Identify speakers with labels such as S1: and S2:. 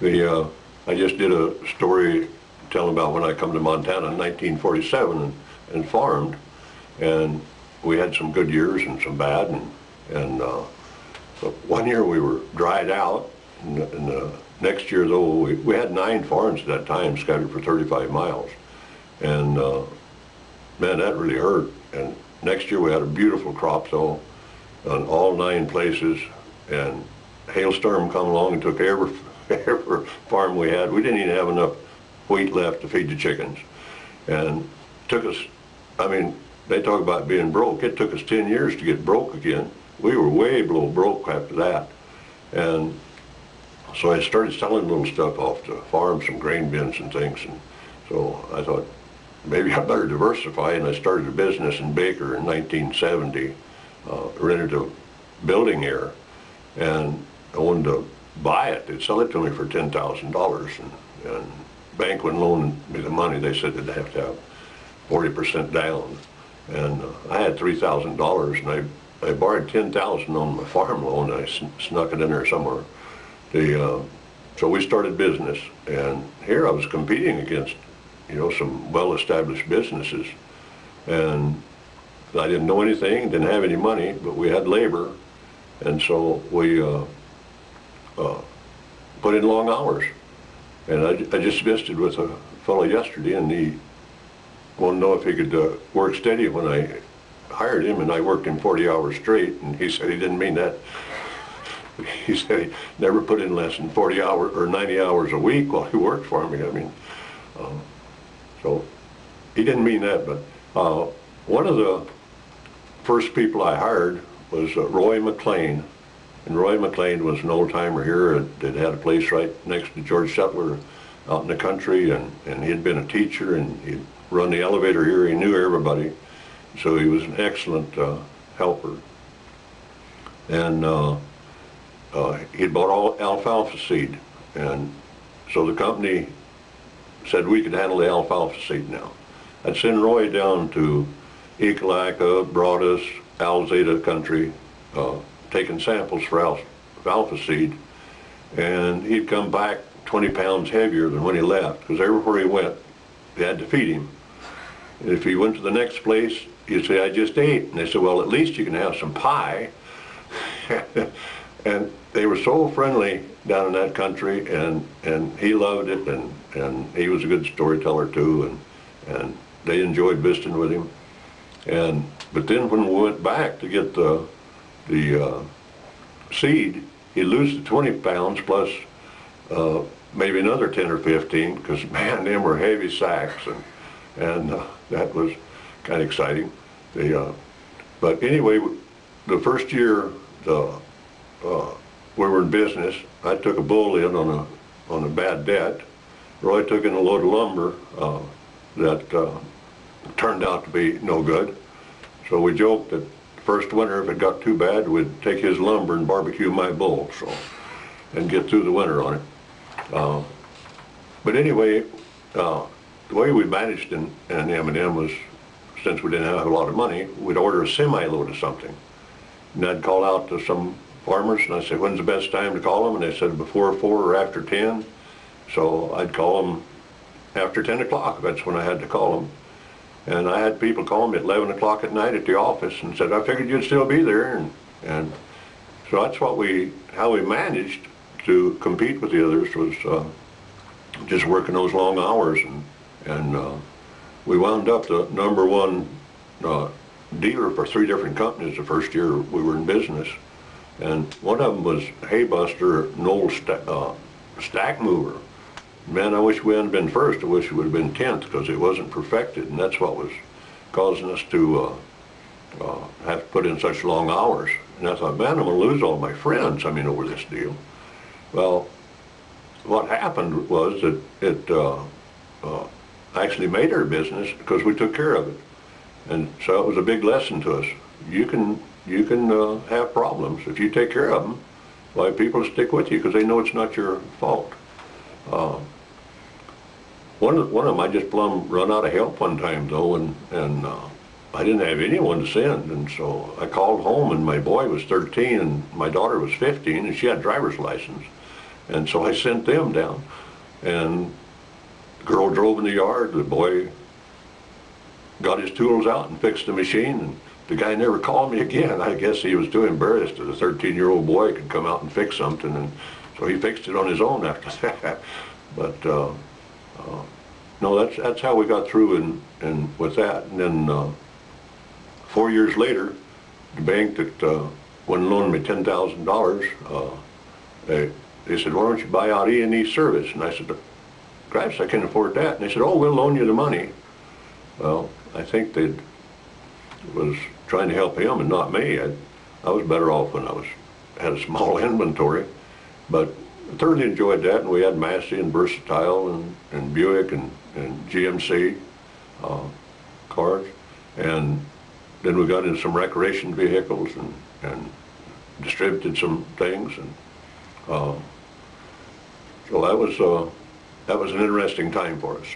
S1: I just did a story telling about when I come to Montana in 1947 and farmed, and we had some good years and some bad, and but one year we were dried out, and the next year though we had 9 farms at that time scattered for 35 miles, and man, that really hurt. And next year we had a beautiful crop though on all 9 places, and hailstorm come along and took every farm we had. We didn't even have enough wheat left to feed the chickens, and took us, I mean, they talk about being broke. It took us 10 years to get broke again. We were way below broke after that. And so I started selling little stuff off the farm, some grain bins and things. And so I thought, maybe I better diversify. And I started a business in Baker in 1970, rented a building here. And I wanted to buy it. They'd sell it to me for $10,000. And bank wouldn't loan me the money. They said they'd have to have 40% down. And I had $3,000, and I borrowed $10,000 on my farm loan. I snuck it in there somewhere. So we started business, and here I was competing against, you know, some well-established businesses, and I didn't know anything, didn't have any money, but we had labor, and so we put in long hours. And I just visited with a fellow yesterday, and he wanted to know if he could work steady when I hired him, and I worked him 40 hours straight, and he said he didn't mean that. He said he never put in less than 40 hours or 90 hours a week while he worked for me. I mean, so he didn't mean that, but one of the first people I hired was Roy McLean. And Roy McLean was an old-timer here that had a place right next to George Sutler out in the country, and he had been a teacher, and he'd run the elevator here. He knew everybody, so he was an excellent helper. And he'd bought all alfalfa seed, and so the company said we could handle the alfalfa seed now. I'd send Roy down to Ekalaka, Broadus, Alzada country, taking samples for alfalfa seed, and he'd come back 20 pounds heavier than when he left, because everywhere he went, they had to feed him. And if he went to the next place, he'd say, I just ate. And they said, well, at least you can have some pie. And they were so friendly down in that country, and he loved it, and he was a good storyteller too, and they enjoyed visiting with him. But then when we went back to get the seed, he'd lose the 20 pounds plus maybe another 10 or 15, because man, them were heavy sacks, and that was kind of exciting. But anyway, the first year we were in business, I took a bull in on a bad debt. Roy took in a load of lumber that turned out to be no good. So we joked that first winter, if it got too bad, we'd take his lumber and barbecue my bull, and get through the winter on it. But anyway, the way we managed in M&M was, since we didn't have a lot of money, we'd order a semi-load of something. And I'd call out to some farmers, and I said, when's the best time to call them? And they said, before 4 or after 10. So I'd call them after 10 o'clock. That's when I had to call them. And I had people call me at 11 o'clock at night at the office and said, I figured you'd still be there. And so that's how we managed to compete with the others, was just working those long hours. And we wound up the #1 dealer for 3 different companies the first year we were in business. And one of them was Haybuster Knoll Stack Mover. Man, I wish we hadn't been first. I wish we would have been 10th, because it wasn't perfected, and that's what was causing us to have to put in such long hours. And I thought, man, I'm going to lose all my friends, I mean, over this deal. Well, what happened was that it actually made our business because we took care of it. And so it was a big lesson to us. You can have problems. If you take care of them, why, people stick with you because they know it's not your fault. One of them, I just plumb run out of help one time though, and I didn't have anyone to send, and so I called home, and my boy was 13 and my daughter was 15, and she had a driver's license, And so I sent them down, and the girl drove in the yard, the boy got his tools out and fixed the machine, and the guy never called me again. I guess he was too embarrassed that a 13-year-old boy could come out and fix something, and so he fixed it on his own after that. But no, that's how we got through and with that. And then 4 years later, the bank that wouldn't loan me $10,000, they said, "Why don't you buy out E&E Service?" And I said, "Christ, I can't afford that." And they said, "Oh, we'll loan you the money." Well, I think they was trying to help him and not me. I was better off when had a small inventory, but I thoroughly enjoyed that. And we had Massey and Versatile and Buick and GMC cars, and then we got into some recreation vehicles and distributed some things, and so that was an interesting time for us.